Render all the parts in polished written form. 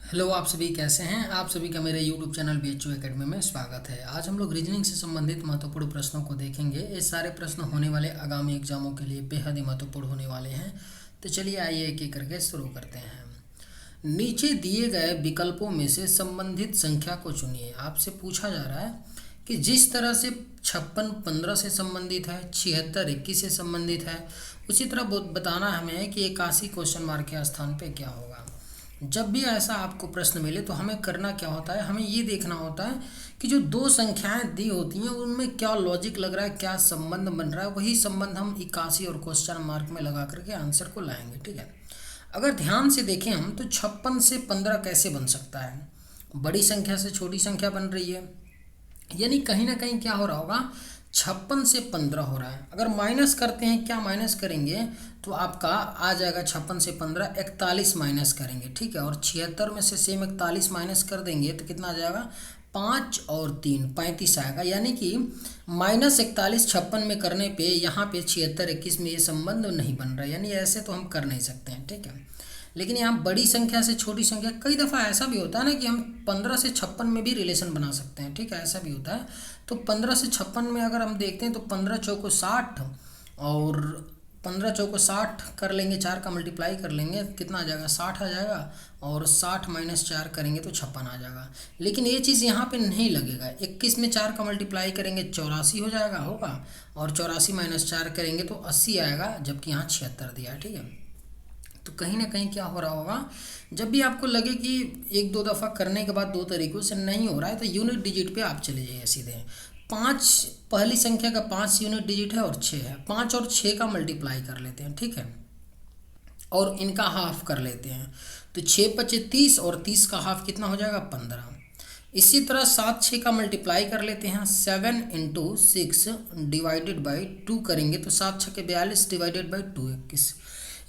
Hello, आप सभी कैसे हैं। आप सभी का मेरे यूट्यूब चैनल BHU एकेडमी में स्वागत है। आज हम लोग रीजनिंग से संबंधित महत्वपूर्ण प्रश्नों को देखेंगे। ये सारे प्रश्न होने वाले आगामी एग्जामों के लिए बेहद ही महत्वपूर्ण होने वाले हैं। तो चलिए आइए एक एक करके शुरू करते हैं। नीचे दिए गए विकल्पों में से संबंधित संख्या को चुनिए। आपसे पूछा जा रहा है कि जिस तरह से 56 15 से संबंधित है, 76 21 से संबंधित है, उसी तरह बताना हमें है कि 81 क्वेश्चन मार्क के स्थान पे क्या होगा। जब भी ऐसा आपको प्रश्न मिले तो हमें करना क्या होता है, हमें ये देखना होता है कि जो दो संख्याएं दी होती हैं उनमें क्या लॉजिक लग रहा है, क्या संबंध बन रहा है। वही संबंध हम 81 और क्वेश्चन मार्क में लगा करके आंसर को लाएंगे। ठीक है, अगर ध्यान से देखें हम तो 56 से 15 कैसे बन सकता है। बड़ी संख्या से छोटी संख्या बन रही है, यानी कहीं ना कहीं क्या हो रहा होगा, 56 से 15 हो रहा है। अगर माइनस करते हैं, क्या माइनस करेंगे तो आपका आ जाएगा 56 से 15 41 माइनस करेंगे। ठीक है, और 76 में से सेम 41 माइनस कर देंगे तो कितना आ जाएगा, 5 और 3 35 आएगा। यानी कि -41 56 में करने पे यहाँ पे 76 21 में ये संबंध नहीं बन रहा है, यानी ऐसे तो हम कर नहीं सकते हैं। ठीक है, लेकिन यहाँ बड़ी संख्या से छोटी संख्या, कई दफ़ा ऐसा भी होता है ना कि हम 15 से 56 में भी रिलेशन बना सकते हैं। ठीक है, ऐसा भी होता है। तो 15 से 56 में अगर हम देखते हैं तो 15 चौको 60 और 15 चौको 60 कर लेंगे, 4 का मल्टीप्लाई कर लेंगे, कितना आ जाएगा, 60 आ जाएगा। और 60 - 4 करेंगे तो 56 आ जाएगा। लेकिन ये चीज़ यहाँ पे नहीं लगेगा। 21 में 4 का मल्टीप्लाई करेंगे 84 हो जाएगा होगा, और 84 - 4 करेंगे तो 80 आएगा, जबकि यहाँ 76 दिया है। ठीक है, तो कहीं ना कहीं क्या हो रहा होगा, जब भी आपको लगे कि एक दो दफ़ा करने के बाद दो तरीक़ों से नहीं हो रहा है तो यूनिट डिजिट पे आप चले जाइए सीधे। 5 पहली संख्या का 5 यूनिट डिजिट है और 6 है, 5 और 6 का मल्टीप्लाई कर लेते हैं। ठीक है, और इनका हाफ कर लेते हैं तो 6 × 5 = 30 और 30 का हाफ कितना हो जाएगा, 15। इसी तरह 7 6 का मल्टीप्लाई कर लेते हैं, 7 × 6 डिवाइडेड बाई 2 करेंगे तो 7 6 = 42 डिवाइडेड बाई 2 21।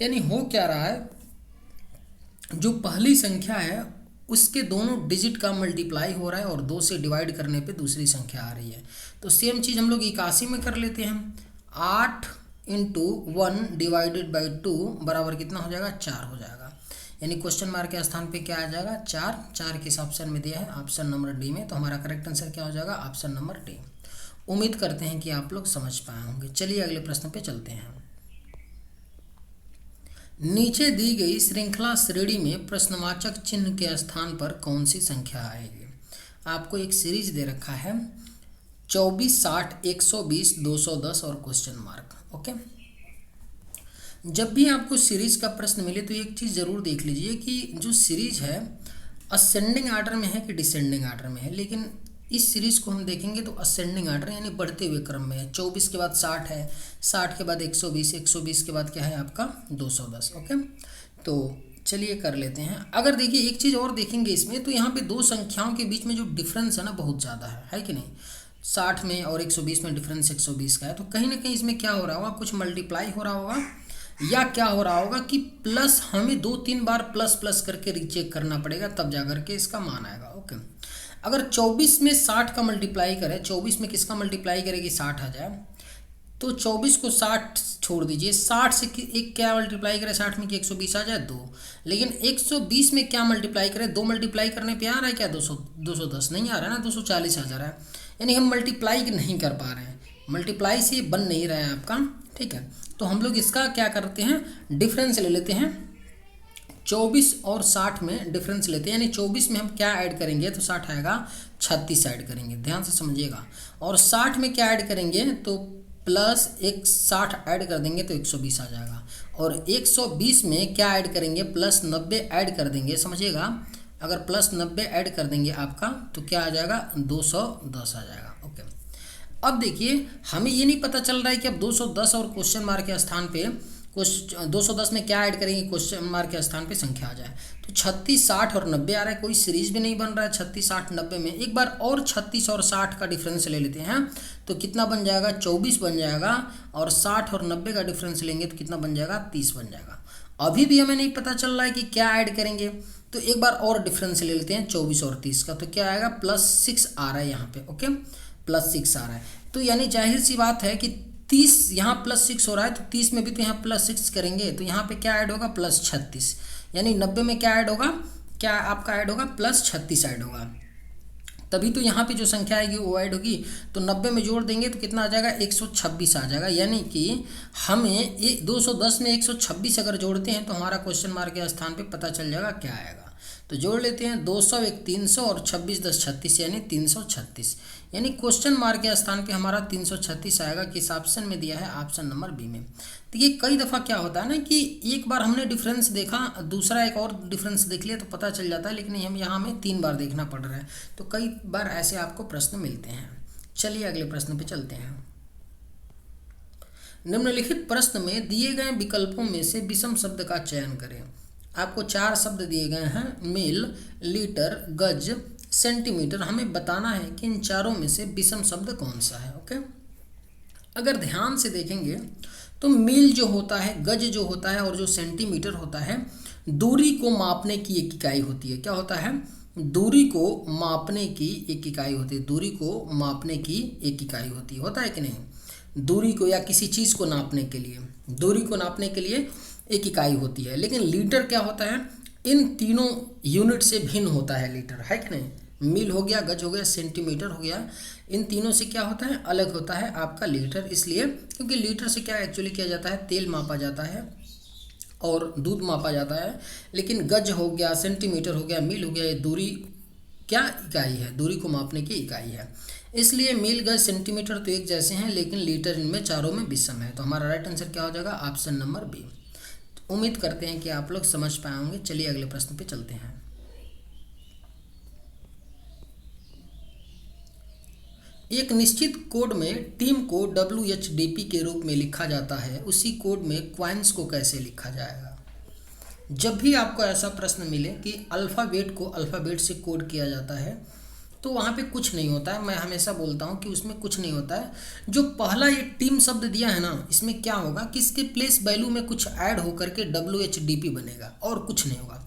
यानी हो क्या रहा है, जो पहली संख्या है उसके दोनों डिजिट का मल्टीप्लाई हो रहा है और 2 से डिवाइड करने पे दूसरी संख्या आ रही है। तो सेम चीज़ हम लोग 81 में कर लेते हैं। 8 × 1 डिवाइडेड बाई 2 बराबर कितना हो जाएगा, 4 हो जाएगा। यानी क्वेश्चन मार्क के स्थान पे क्या आ जाएगा, 4। 4 किस ऑप्शन में दिया है, ऑप्शन नंबर डी में। तो हमारा करेक्ट आंसर क्या हो जाएगा, ऑप्शन नंबर डी। उम्मीद करते हैं कि आप लोग समझ पाए होंगे। चलिए अगले प्रश्न पे चलते हैं। नीचे दी गई श्रृंखला श्रेणी में प्रश्नवाचक चिन्ह के स्थान पर कौन सी संख्या आएगी। आपको एक सीरीज दे रखा है 24 60 120 210 और क्वेश्चन मार्क। ओके, जब भी आपको सीरीज का प्रश्न मिले तो एक चीज़ ज़रूर देख लीजिए कि जो सीरीज है असेंडिंग आर्डर में है कि डिसेंडिंग आर्डर में है। लेकिन इस सीरीज़ को हम देखेंगे तो असेंडिंग आर्डर यानी बढ़ते हुए क्रम में है। 24 के बाद 60 है, 60 के बाद 120, 120 के बाद क्या है आपका 210। ओके, तो चलिए कर लेते हैं। अगर देखिए एक चीज़ और देखेंगे इसमें तो यहाँ पे दो संख्याओं के बीच में जो डिफरेंस है ना बहुत ज़्यादा है कि नहीं। 60 में और 120 में डिफरेंस 120 का है, तो कहीं ना कहीं इसमें क्या हो रहा होगा, कुछ मल्टीप्लाई हो रहा होगा या क्या हो रहा होगा कि प्लस हमें 2-3 बार प्लस प्लस करके रीचेक करना पड़ेगा, तब जा करके इसका मान आएगा। ओके, अगर 24 में 60 का मल्टीप्लाई करें, 24 में किसका मल्टीप्लाई करेगी, 60 आ जाए, तो 24 को 60 छोड़ दीजिए, 60 से एक क्या मल्टीप्लाई करें 60 में कि 120 आ जाए 2। लेकिन 120 में क्या मल्टीप्लाई करें, 2 मल्टीप्लाई करने पे आ रहा है क्या, 210 नहीं आ रहा है ना, 240 आ जा रहा है। यानी हम मल्टीप्लाई नहीं कर पा रहे हैं, मल्टीप्लाई से बन नहीं रहा है आपका। ठीक है, तो हम लोग इसका क्या करते हैं, डिफरेंस ले लेते हैं। 24 और 60 में डिफरेंस लेते हैं, यानी 24 में हम क्या ऐड करेंगे तो 60 आएगा, 36 ऐड करेंगे, ध्यान से समझिएगा। और 60 में क्या ऐड करेंगे तो प्लस 60 ऐड कर देंगे तो 120 आ जाएगा। और 120 में क्या ऐड करेंगे, प्लस 90 ऐड कर देंगे, समझिएगा। अगर प्लस 90 ऐड कर देंगे आपका तो क्या आ जाएगा, 210 आ जाएगा। ओके, अब देखिए हमें ये नहीं पता चल रहा है कि अब 210 और क्वेश्चन मार्क के स्थान पे 210 में क्या ऐड करेंगे, क्वेश्चन मार्क के स्थान पे संख्या आ जाए तो 36 60 और 90 आ रहा है, कोई सीरीज भी नहीं बन रहा है 36 60 90 में। एक बार और 36 और 60 का डिफरेंस ले लेते हैं तो कितना बन जाएगा, 24 बन जाएगा। और 60 और 90 का डिफरेंस लेंगे तो कितना बन जाएगा, 30 बन जाएगा। अभी भी हमें नहीं पता चल रहा है कि क्या ऐड करेंगे, तो एक बार और डिफरेंस ले लेते हैं 24 और 30 का, तो क्या आएगा, +6 आ रहा है यहाँ पे। ओके, +6 आ रहा है, तो यानी जाहिर सी बात है कि 30 यहाँ +6 हो रहा है तो 30 में भी तो यहाँ +6 करेंगे तो यहाँ पे क्या ऐड होगा, +36। यानी 90 में क्या ऐड होगा, क्या आपका ऐड होगा, +36 ऐड होगा, तभी तो यहाँ पे जो संख्या आएगी वो ऐड होगी। तो 90 में जोड़ देंगे तो कितना आ जाएगा, 126 आ जाएगा। यानी कि हमें 210 में 126 अगर जोड़ते हैं तो हमारा क्वेश्चन मार्क के स्थान पे पता चल जाएगा क्या आएगा। तो जोड़ लेते हैं, 200 एक 300 और 26 10 36 यानी 336, यानी क्वेश्चन मार्क के स्थान पे हमारा 336 आएगा। किस ऑप्शन में दिया है, ऑप्शन नंबर बी में। तो ये कई दफ़ा क्या होता है ना कि एक बार हमने डिफरेंस देखा, दूसरा एक और डिफरेंस देख लिया तो पता चल जाता है, लेकिन हम यहाँ हमें 3 बार देखना पड़ रहा है। तो कई बार ऐसे आपको प्रश्न मिलते हैं। चलिए अगले प्रश्न पे चलते हैं। निम्नलिखित प्रश्न में दिए गए विकल्पों में से विषम शब्द का चयन करें। आपको 4 शब्द दिए गए हैं, मील, लीटर, गज, सेंटीमीटर। हमें बताना है कि इन चारों में से विषम शब्द कौन सा है। ओके, अगर ध्यान से देखेंगे तो मील जो होता है, गज जो होता है और जो सेंटीमीटर होता है, दूरी को मापने की एक इकाई होती है। क्या होता है, दूरी को मापने की एक इकाई होती है। दूरी को मापने की एक इकाई होती है, होता है कि नहीं। दूरी को या किसी चीज़ को नापने के लिए, दूरी को नापने के लिए एक इकाई होती है। लेकिन लीटर क्या होता है, इन तीनों यूनिट से भिन्न होता है लीटर, है कि नहीं। मील हो गया, गज हो गया, सेंटीमीटर हो गया, इन तीनों से क्या होता है, अलग होता है आपका लीटर। इसलिए क्योंकि लीटर से क्या एक्चुअली किया जाता है, तेल मापा जाता है और दूध मापा जाता है। लेकिन गज हो गया, सेंटीमीटर हो गया, मील हो गया, ये दूरी क्या इकाई है, दूरी को मापने की इकाई है। इसलिए मील, गज, सेंटीमीटर तो एक जैसे हैं, लेकिन लीटर इनमें चारों में विषम है। तो हमारा राइट आंसर क्या हो जाएगा, ऑप्शन नंबर बी। उम्मीद करते हैं कि आप लोग समझ पाए होंगे। चलिए अगले प्रश्न पे चलते हैं। एक निश्चित कोड में टीम को WHDP के रूप में लिखा जाता है, उसी कोड में क्वाइंस को कैसे लिखा जाएगा। जब भी आपको ऐसा प्रश्न मिले कि अल्फ़ाबेट को अल्फ़ाबेट से कोड किया जाता है तो वहाँ पे कुछ नहीं होता है। मैं हमेशा बोलता हूँ कि उसमें कुछ नहीं होता है। जो पहला ये टीम शब्द दिया है ना, इसमें क्या होगा कि इसके प्लेस वैल्यू में कुछ ऐड होकर के WHDP बनेगा और कुछ नहीं होगा।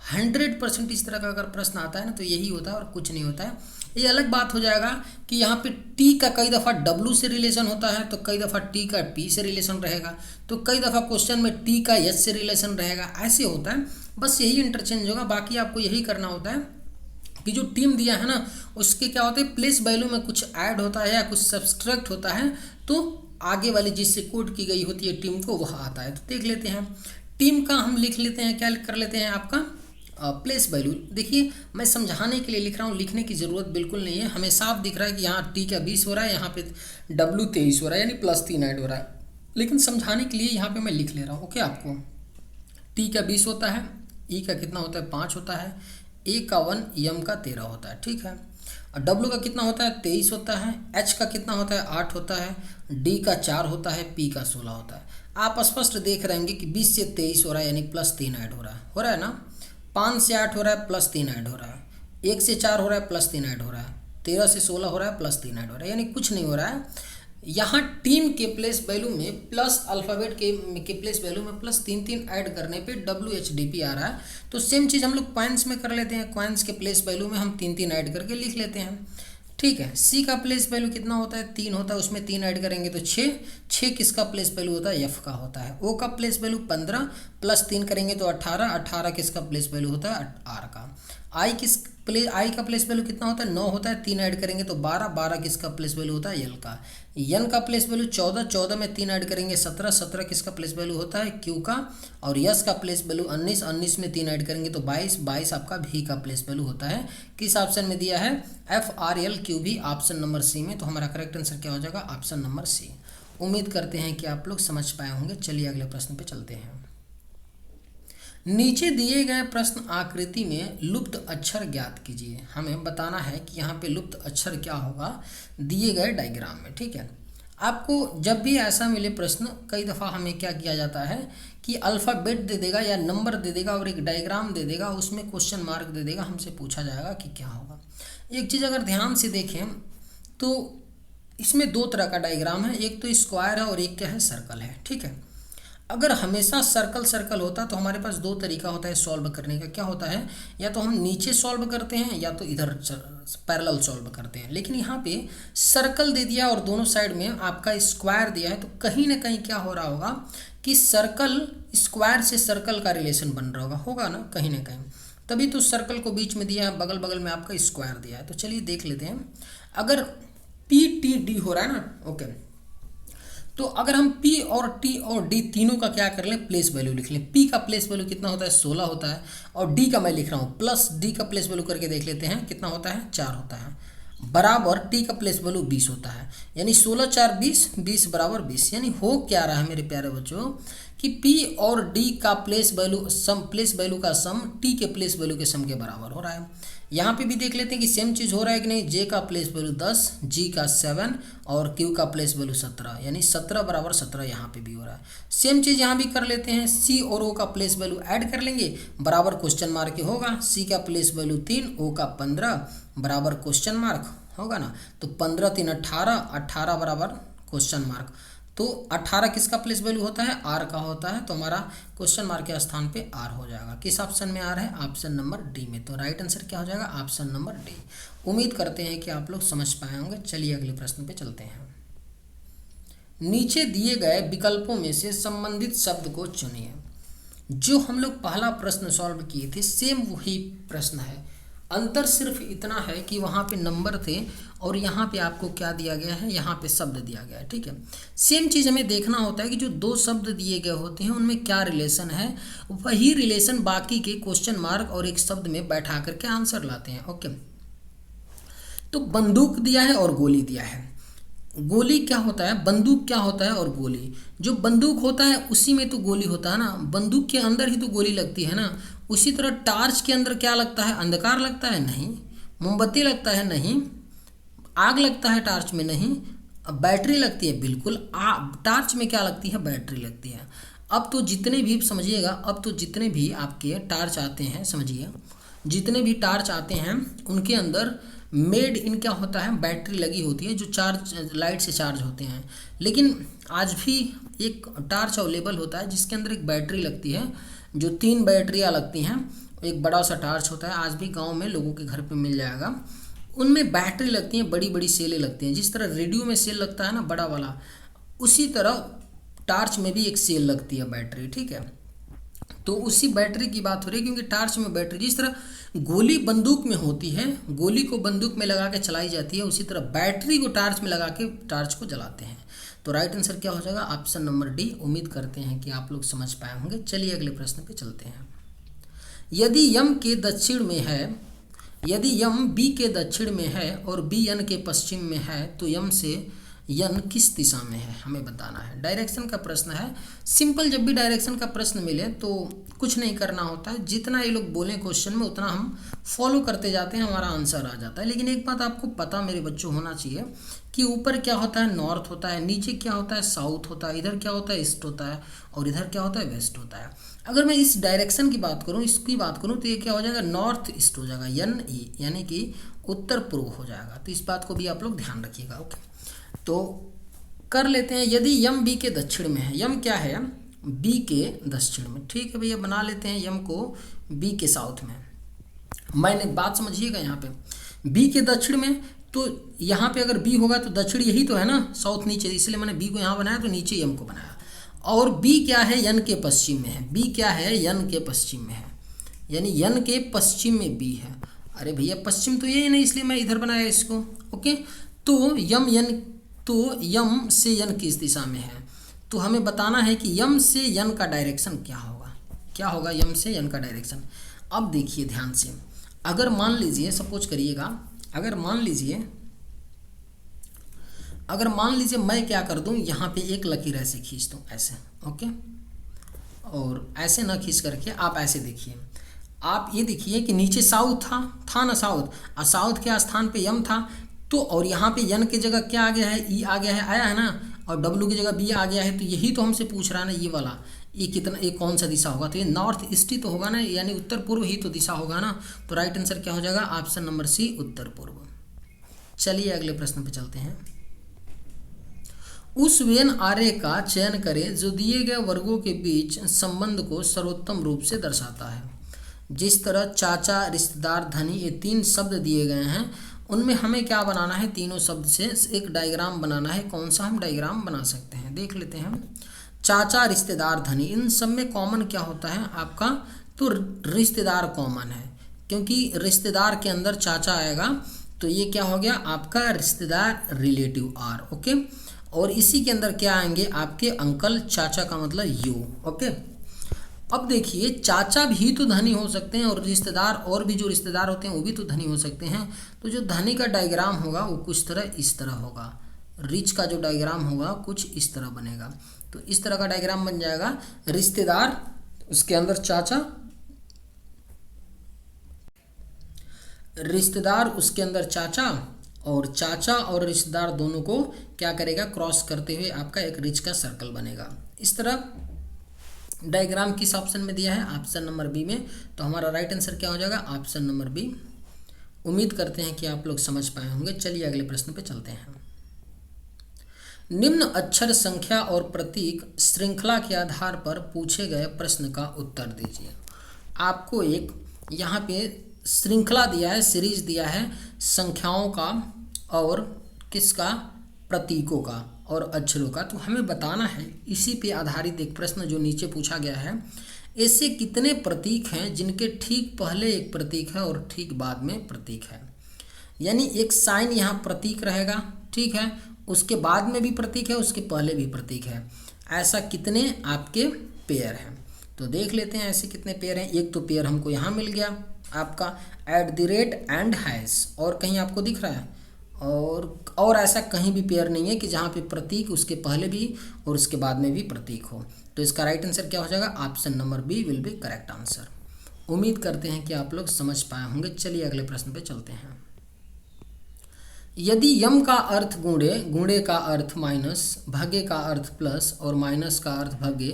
100% इस तरह का अगर प्रश्न आता है ना तो यही होता है और कुछ नहीं होता है। ये अलग बात हो जाएगा कि यहाँ पे टी का कई दफ़ा W से रिलेशन होता है, तो कई दफ़ा टी का P से रिलेशन रहेगा, तो कई दफ़ा क्वेश्चन में टी का S से रिलेशन रहेगा। ऐसे होता है, बस यही इंटरचेंज होगा। बाकी आपको यही करना होता है कि जो टीम दिया है ना उसके क्या होता है, प्लेस वैल्यू में कुछ ऐड होता है या कुछ सब्सट्रैक्ट होता है, तो आगे वाली जिससे कोड की गई होती है टीम को वह आता है। तो देख लेते हैं, टीम का हम लिख लेते हैं, क्या कर लेते हैं आपका प्लेस वैल्यू। देखिए मैं समझाने के लिए लिख रहा हूँ, लिखने की ज़रूरत बिल्कुल नहीं है। हमें साफ दिख रहा है कि यहाँ टी का 20 हो रहा है, यहाँ पे W 23 हो रहा है, यानी +3 ऐड हो रहा है। लेकिन समझाने के लिए यहाँ पे मैं लिख ले रहा हूँ। ओके, आपको टी का 20 होता है, ई का कितना होता है 5 होता है, ए का 1, एम का 13 होता है, ठीक है। और डब्ल्यू का कितना होता है 23 होता है, एच का कितना होता है 8 होता है, डी का 4 होता है, पी का 16 होता है। आप स्पष्ट देख रहे होंगे कि 20 से 23 हो रहा है, यानी +3 ऐड हो रहा है ना। 5 से 8 हो रहा है, +3 ऐड हो रहा है। 1 से 4 हो रहा है, +3 ऐड हो रहा है। 13 से 16 हो रहा है, +3 ऐड हो रहा है, यानी कुछ नहीं हो रहा है। यहाँ टीम के प्लेस वैल्यू में प्लस अल्फ़ाबेट के प्लेस वैल्यू में +3 ऐड करने पे WHDP आ रहा है। तो सेम चीज़ हम लोग क्वाइंस में कर लेते हैं। क्वाइंस के प्लेस वैल्यू में हम 3 ऐड करके लिख लेते हैं, ठीक है। सी का प्लेस वैल्यू कितना होता है 3 होता है, उसमें 3 ऐड करेंगे तो 6 किसका प्लेस वैल्यू होता है, एफ का होता है। ओ का प्लेस वैल्यू 15 +3 करेंगे तो 18 किसका प्लेस वैल्यू होता है, आर का। आई का प्लेस वैल्यू कितना होता है 9 होता है, 3 ऐड करेंगे तो 12 किसका प्लेस वैल्यू होता है, एल का। एन का प्लेस वैल्यू 14 में 3 ऐड करेंगे 17 किसका प्लेस वैल्यू होता है, क्यू का। और यस का प्लेस वैल्यू 19 में 3 ऐड करेंगे तो 22 आपका भी का प्लेस वैल्यू होता है। किस ऑप्शन में दिया है, FRLQ भी ऑप्शन नंबर सी में। तो हमारा करेक्ट आंसर क्या हो जाएगा, ऑप्शन नंबर सी। उम्मीद करते हैं कि आप लोग समझ पाए होंगे। चलिए अगले प्रश्न पे चलते हैं। नीचे दिए गए प्रश्न आकृति में लुप्त अक्षर ज्ञात कीजिए। हमें बताना है कि यहाँ पे लुप्त अक्षर क्या होगा दिए गए डायग्राम में, ठीक है। आपको जब भी ऐसा मिले प्रश्न, कई दफ़ा हमें क्या किया जाता है कि अल्फ़ाबेट दे देगा या नंबर दे देगा और एक डायग्राम दे देगा, उसमें क्वेश्चन मार्क दे देगा, हमसे पूछा जाएगा कि क्या होगा। एक चीज़ अगर ध्यान से देखें तो इसमें 2 तरह का डायग्राम है, एक तो स्क्वायर है और एक क्या है, सर्कल है, ठीक है। अगर हमेशा सर्कल होता तो हमारे पास 2 तरीका होता है सॉल्व करने का। क्या होता है, या तो हम नीचे सॉल्व करते हैं या तो इधर पैरेलल सॉल्व करते हैं। लेकिन यहाँ पे सर्कल दे दिया और दोनों साइड में आपका स्क्वायर दिया है, तो कहीं ना कहीं क्या हो रहा होगा कि सर्कल स्क्वायर से सर्कल का रिलेशन बन रहा होगा ना, कहीं ना कहीं। तभी तो सर्कल को बीच में दिया है, बगल बगल में आपका स्क्वायर दिया है। तो चलिए देख लेते हैं। अगर पी टी डी हो रहा है ना, ओके, तो अगर हम P और T और D तीनों का क्या कर लें, प्लेस वैल्यू लिख लें। P का प्लेस वैल्यू कितना होता है, 16 होता है, और D का मैं लिख रहा हूँ प्लस D का प्लेस वैल्यू करके देख लेते हैं कितना होता है, 4 होता है, बराबर T का प्लेस वैल्यू 20 होता है। यानी 16 4 20, 20 बराबर 20। यानी हो क्या रहा है मेरे प्यारे बच्चों कि P और D का प्लेस वैल्यू का सम T के प्लेस वैल्यू के सम के बराबर हो रहा है। यहाँ पे भी देख लेते हैं कि सेम चीज़ हो रहा है कि नहीं। J का प्लेस वैल्यू 10, G का 7 और Q का प्लेस वैल्यू 17, यानी 17 बराबर 17 यहाँ पे भी हो रहा है। सेम चीज़ यहाँ भी कर लेते हैं। C और O का प्लेस वैल्यू ऐड कर लेंगे, बराबर क्वेश्चन मार्क होगा। C का प्लेस वैल्यू 3, O का 15 बराबर क्वेश्चन मार्क होगा ना। तो 15 3 18, 18 बराबर क्वेश्चन मार्क। तो 18 किसका प्लेस वैल्यू होता है, R का होता है। तो हमारा क्वेश्चन मार्क के स्थान पे R हो जाएगा। किस ऑप्शन में R है, ऑप्शन नंबर डी में। तो राइट आंसर क्या हो जाएगा, ऑप्शन नंबर डी। उम्मीद करते हैं कि आप लोग समझ पाए होंगे। चलिए अगले प्रश्न पे चलते हैं। नीचे दिए गए विकल्पों में से संबंधित शब्द को चुनिए। जो हम लोग पहला प्रश्न सॉल्व किए थे सेम वही प्रश्न है। अंतर सिर्फ इतना है कि वहाँ पे नंबर थे और यहाँ पे आपको क्या दिया गया है, यहाँ पे शब्द दिया गया है। ठीक है, सेम चीज़ हमें देखना होता है कि जो दो शब्द दिए गए होते हैं उनमें क्या रिलेशन है। वही रिलेशन बाकी के क्वेश्चन मार्क और एक शब्द में बैठा करके आंसर लाते हैं। ओके, तो बंदूक दिया है और गोली दिया है। गोली क्या होता है, बंदूक क्या होता है और गोली। जो बंदूक होता है उसी में तो गोली होता है ना, बंदूक के अंदर ही तो गोली लगती है ना। उसी तरह टार्च के अंदर क्या लगता है, अंधकार लगता है, नहीं। मोमबत्ती लगता है, नहीं। आग लगता है टार्च में, नहीं। अब बैटरी लगती है, बिल्कुल। टार्च में क्या लगती है, बैटरी लगती है। अब तो जितने भी समझिएगा, अब तो जितने भी आपके टार्च आते हैं, समझिए जितने भी टार्च आते हैं उनके अंदर मेड इन क्या होता है, बैटरी लगी होती है जो चार्ज लाइट से चार्ज होते हैं। लेकिन आज भी एक टार्च अवेलेबल होता है जिसके अंदर एक बैटरी लगती है, जो 3 बैटरियाँ लगती हैं। एक बड़ा सा टार्च होता है, आज भी गांव में लोगों के घर पे मिल जाएगा। उनमें बैटरी लगती हैं, बड़ी बड़ी सेलें लगती हैं। जिस तरह रेडियो में सेल लगता है ना बड़ा वाला, उसी तरह टार्च में भी एक सेल लगती है, बैटरी। ठीक है, तो उसी बैटरी की बात हो रही है क्योंकि टार्च में बैटरी, जिस तरह गोली बंदूक में होती है, गोली को बंदूक में लगा के चलाई जाती है, उसी तरह बैटरी को टार्च में लगा के टार्च को जलाते हैं। तो राइट आंसर क्या हो जाएगा, ऑप्शन नंबर डी। उम्मीद करते हैं कि आप लोग समझ पाए होंगे। चलिए अगले प्रश्न पे चलते हैं। यदि यम के दक्षिण में है, यदि यम बी के दक्षिण में है और बी यन के पश्चिम में है, तो यम से यन किस दिशा में है, हमें बताना है। डायरेक्शन का प्रश्न है। सिंपल, जब भी डायरेक्शन का प्रश्न मिले तो कुछ नहीं करना होता है, जितना ये लोग बोलें क्वेश्चन में उतना हम फॉलो करते जाते हैं, हमारा आंसर आ जाता है। लेकिन एक बात आपको पता मेरे बच्चों होना चाहिए कि ऊपर क्या होता है, नॉर्थ होता है, नीचे क्या होता है, साउथ होता है, इधर क्या होता है, ईस्ट होता है, और इधर क्या होता है, वेस्ट होता है। अगर मैं इस डायरेक्शन की बात करूँ, इसकी बात करूँ, तो ये क्या हो जाएगा, नॉर्थ ईस्ट हो जाएगा, यन ई, यानी कि उत्तर पूर्व हो जाएगा। तो इस बात को भी आप लोग ध्यान रखिएगा। ओके, तो कर लेते हैं। यदि यम बी के दक्षिण में है, यम क्या है, बी के दक्षिण में। ठीक है भैया, बना लेते हैं यम को बी के साउथ में। मैंने बात समझिएगा, यहाँ पे बी के दक्षिण में, तो यहाँ पे अगर बी होगा तो दक्षिण यही तो है ना, साउथ नीचे, इसलिए मैंने बी को यहाँ बनाया, तो नीचे यम को बनाया। और बी क्या है, यन के पश्चिम में है। बी क्या है, यन के पश्चिम में है, यानी यन के पश्चिम में बी है। अरे भैया पश्चिम तो यही नहीं, इसलिए मैं इधर बनाया इसको। ओके, तो यम से यन किस दिशा में है, तो हमें बताना है कि यम से यन का डायरेक्शन क्या होगा। क्या होगा यम से यन का डायरेक्शन। अब देखिए ध्यान से, अगर मान लीजिए, सपोज करिएगा, अगर मान लीजिए मैं क्या कर दूं, यहाँ पे एक लकीर ऐसे खींच दूं, ऐसे। ओके, और ऐसे ना खींच करके आप ऐसे देखिए, आप ये देखिए कि नीचे साउथ था ना, साउथ, और साउथ के स्थान पे यम था, तो और यहाँ पे यन की जगह क्या आ गया है, ई आ गया है, आया है ना, और डब्ल्यू की जगह बी आ गया है। तो यही तो हमसे पूछ रहा है ना, ये वाला, ये कितना, ये कौन सा दिशा होगा, तो ये नॉर्थ ईस्ट ही तो होगा ना, यानी उत्तर पूर्व ही तो दिशा होगा ना। तो राइट आंसर क्या हो जाएगा, ऑप्शन नंबर सी, उत्तर पूर्व। चलिए अगले प्रश्न पे चलते हैं। उस वेन आरेख का चयन करें जो दिए गए वर्गों के बीच संबंध को सर्वोत्तम रूप से दर्शाता है। जिस तरह चाचा, रिश्तेदार, धनी, ये 3 शब्द दिए गए हैं, उनमें हमें क्या बनाना है, तीनों शब्द से एक डायग्राम बनाना है। कौन सा हम डायग्राम बना सकते हैं, देख लेते हैं। चाचा, रिश्तेदार, धनी, इन सब में कॉमन क्या होता है आपका, तो रिश्तेदार कॉमन है। क्योंकि रिश्तेदार के अंदर चाचा आएगा, तो ये क्या हो गया आपका रिश्तेदार रिलेटिव आर। ओके, और इसी के अंदर क्या आएंगे आपके अंकल, चाचा का मतलब यू। ओके, अब देखिए चाचा भी तो धनी हो सकते हैं और रिश्तेदार और भी जो रिश्तेदार होते हैं वो भी तो धनी हो सकते हैं। तो जो धनी का डायग्राम होगा वो कुछ तरह इस तरह होगा, रिच का जो डायग्राम होगा कुछ इस तरह बनेगा। तो इस तरह का डायग्राम बन जाएगा, रिश्तेदार उसके अंदर चाचा, रिश्तेदार उसके अंदर चाचा, और चाचा और रिश्तेदार दोनों को क्या करेगा क्रॉस करते हुए आपका एक रिच का सर्कल बनेगा। इस तरह डायग्राम किस ऑप्शन में दिया है, ऑप्शन नंबर बी में। तो हमारा राइट आंसर क्या हो जाएगा, ऑप्शन नंबर बी। उम्मीद करते हैं कि आप लोग समझ पाए होंगे। चलिए अगले प्रश्न पे चलते हैं। निम्न अक्षर, संख्या और प्रतीक श्रृंखला के आधार पर पूछे गए प्रश्न का उत्तर दीजिए। आपको एक यहाँ पे श्रृंखला दिया है, सीरीज दिया है संख्याओं का और किसका, प्रतीकों का और अक्षरों का। तो हमें बताना है इसी पे आधारित एक प्रश्न जो नीचे पूछा गया है, ऐसे कितने प्रतीक हैं जिनके ठीक पहले एक प्रतीक है और ठीक बाद में प्रतीक है। यानी एक साइन यहाँ प्रतीक रहेगा, ठीक है, उसके बाद में भी प्रतीक है, उसके पहले भी प्रतीक है। ऐसा कितने आपके पेयर हैं, तो देख लेते हैं ऐसे कितने पेयर हैं। एक तो पेयर हमको यहाँ मिल गया आपका @ एंड हैश, और कहीं आपको दिख रहा है, और ऐसा कहीं भी पेयर नहीं है कि जहाँ पे प्रतीक उसके पहले भी और उसके बाद में भी प्रतीक हो। तो इसका राइट आंसर क्या हो जाएगा, option number B will be correct answer. उम्मीद करते हैं कि आप लोग समझ पाए होंगे। चलिए अगले प्रश्न पे चलते हैं। यदि यम का अर्थ गुणे, गुणे का अर्थ माइनस, भागे का अर्थ प्लस और माइनस का अर्थ भागे,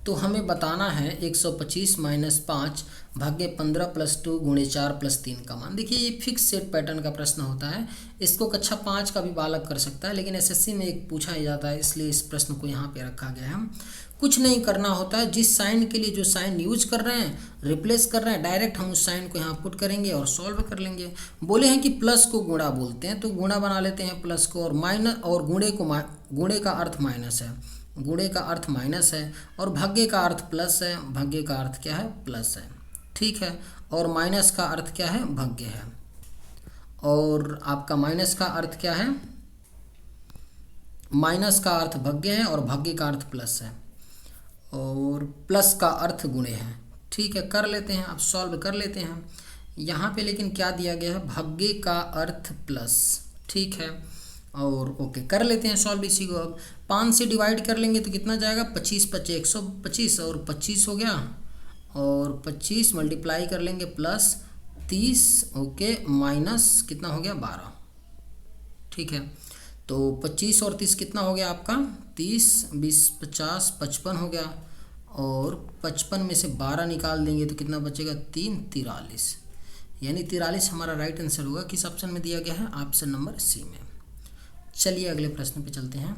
तो हमें बताना है 125 - 5 भागे 15 + 2 × 4 + 3 का मान। देखिए ये फिक्स सेट पैटर्न का प्रश्न होता है, इसको कक्षा 5 का भी बालक कर सकता है, लेकिन एसएससी में एक पूछा ही जाता है, इसलिए इस प्रश्न को यहाँ पे रखा गया है। कुछ नहीं करना होता है, जिस साइन के लिए जो साइन यूज कर रहे हैं, रिप्लेस कर रहे हैं, डायरेक्ट हम उस साइन को यहाँ पुट करेंगे और सॉल्व कर लेंगे। बोले हैं कि प्लस को गुणा बोलते हैं, तो गुणा बना लेते हैं प्लस को, और माइनस, और गुणे का अर्थ माइनस है, गुणे का अर्थ माइनस है, और भाग्य का अर्थ प्लस है, भाग्य का अर्थ क्या है, प्लस है, ठीक है, और माइनस का अर्थ क्या है, भाग्य है, और आपका माइनस का अर्थ क्या है, माइनस का अर्थ भाग्य है और भाग्य का अर्थ प्लस है, और प्लस का अर्थ गुणे है, ठीक है। कर लेते हैं, अब सॉल्व कर लेते हैं। यहाँ पे लेकिन क्या दिया गया है, भाग्य का अर्थ प्लस, ठीक है, और ओके कर लेते हैं सॉल्व इसी को। अब 5 से डिवाइड कर लेंगे तो कितना जाएगा, 25 × 5 = 125, और 25 हो गया, और 25 मल्टीप्लाई कर लेंगे प्लस 30, ओके, माइनस कितना हो गया, 12, ठीक है। तो 25 और 30 कितना हो गया आपका, 30, 20, 50, 55 हो गया, और 55 में से 12 निकाल देंगे तो कितना बचेगा, 3, 43, यानी 43 हमारा राइट आंसर होगा। किस ऑप्शन में दिया गया है, ऑप्शन नंबर सी में। चलिए अगले प्रश्न पे चलते हैं।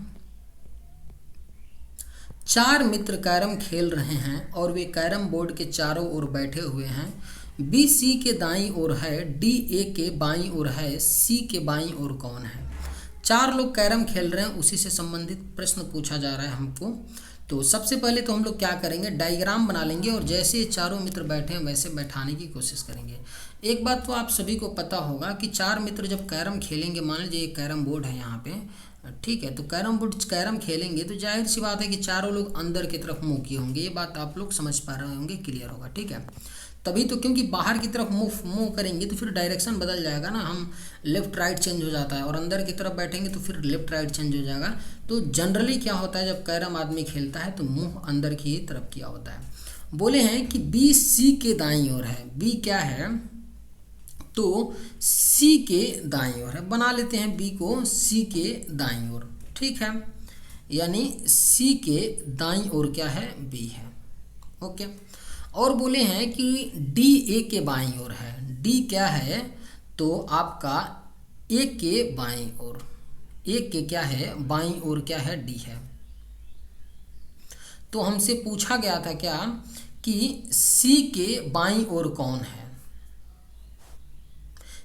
4 मित्र कैरम खेल रहे हैं और वे कैरम बोर्ड के चारों ओर बैठे हुए हैं। बी सी के दाईं ओर है, डी ए के बाईं ओर है, सी के बाईं ओर कौन है। 4 लोग कैरम खेल रहे हैं, उसी से संबंधित प्रश्न पूछा जा रहा है हमको। तो सबसे पहले तो हम लोग क्या करेंगे, डायग्राम बना लेंगे और जैसे ये चारों मित्र बैठे हैं वैसे बैठाने की कोशिश करेंगे। एक बात तो आप सभी को पता होगा कि 4 मित्र जब कैरम खेलेंगे, मान लीजिए एक कैरम बोर्ड है यहाँ पे, ठीक है, तो कैरम खेलेंगे तो जाहिर सी बात है कि चारों लोग अंदर की तरफ मुँह किए होंगे। ये बात आप लोग समझ पा रहे होंगे, क्लियर होगा, ठीक है। तभी तो, क्योंकि बाहर की तरफ मुँह करेंगे तो फिर डायरेक्शन बदल जाएगा ना, हम लेफ्ट राइट चेंज हो जाता है, और अंदर की तरफ बैठेंगे तो फिर लेफ्ट राइट चेंज हो जाएगा। तो जनरली क्या होता है, जब कैरम आदमी खेलता है तो मुँह अंदर की तरफ किया होता है। बोले हैं कि बी सी के दाईं ओर है, बी क्या है, तो सी के दाईं ओर है, बना लेते हैं बी को सी के दाईं ओर, ठीक है, यानी सी के दाईं ओर क्या है, बी है, ओके। और बोले हैं कि डी ए के बाईं ओर है, डी क्या है, तो आपका ए के बाईं ओर, ए के क्या है, बाईं ओर क्या है, डी है। तो हमसे पूछा गया था क्या कि सी के बाईं ओर कौन है,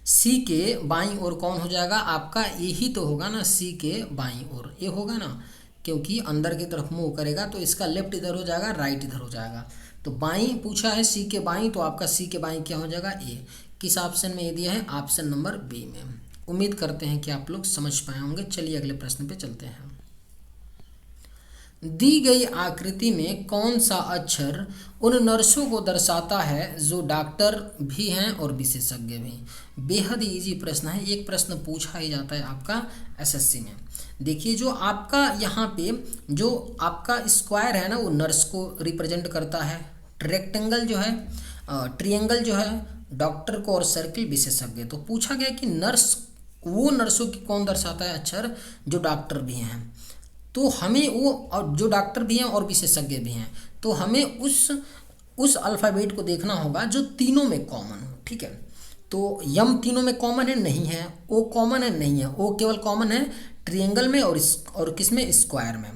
सी के बाईं ओर कौन हो जाएगा आपका, यही तो होगा ना, सी के बाईं ओर ये होगा ना, क्योंकि अंदर की तरफ मुंह करेगा तो इसका लेफ्ट इधर हो जाएगा, राइट इधर हो जाएगा। तो बाई पूछा है सी के बाई, तो आपका सी के बाई क्या हो जाएगा ए। किस ऑप्शन में ये दिया है? ऑप्शन नंबर बी में। उम्मीद करते हैं कि आप लोग समझ पाए होंगे। चलिए अगले प्रश्न पे चलते हैं। दी गई आकृति में कौन सा अक्षर उन नर्सों को दर्शाता है जो डॉक्टर भी हैं और विशेषज्ञ भी? बेहद इजी प्रश्न है, एक प्रश्न पूछा ही जाता है आपका एसएससी में। देखिए जो आपका यहाँ पे जो आपका स्क्वायर है ना, वो नर्स को रिप्रेजेंट करता है, रेक्टेंगल जो है, ट्रिएंगल जो है डॉक्टर को, और सर्किल विशेषज्ञ। तो पूछा गया कि नर्स, वो नर्सों की कौन दर्शाता है अक्षर जो डॉक्टर भी हैं, तो हमें वो, और जो डॉक्टर भी हैं और विशेषज्ञ भी हैं, तो हमें उस अल्फ़ाबेट को देखना होगा जो तीनों में कॉमन हो। ठीक है, तो यम तीनों में कॉमन है? नहीं है। ओ कॉमन है? नहीं है। ओ केवल कॉमन है ट्रिएंगल में और किस में? स्क्वायर में।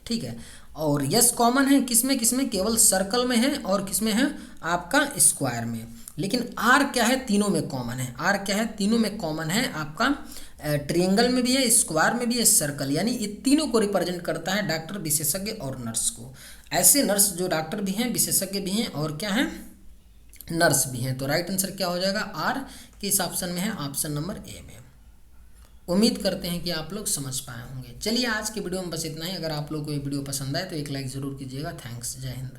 ठीक है, और यस कॉमन है किसमें किसमें? केवल सर्कल में है और किसमें है? आपका स्क्वायर में। लेकिन आर क्या है? तीनों में कॉमन है। आर क्या है? तीनों में कॉमन है, आपका ट्रिएंगल में भी है, स्क्वायर में भी है, सर्कल, यानी ये तीनों को रिप्रेजेंट करता है डॉक्टर, विशेषज्ञ और नर्स को। ऐसे नर्स जो डॉक्टर भी हैं, विशेषज्ञ भी हैं और क्या हैं? नर्स भी हैं। तो राइट आंसर क्या हो जाएगा? आर किस ऑप्शन में है? ऑप्शन नंबर ए में। उम्मीद करते हैं कि आप लोग समझ पाए होंगे। चलिए आज के वीडियो में बस इतना ही। अगर आप लोग को ये वीडियो पसंद आए तो एक लाइक ज़रूर कीजिएगा। थैंक्स, जय हिंद।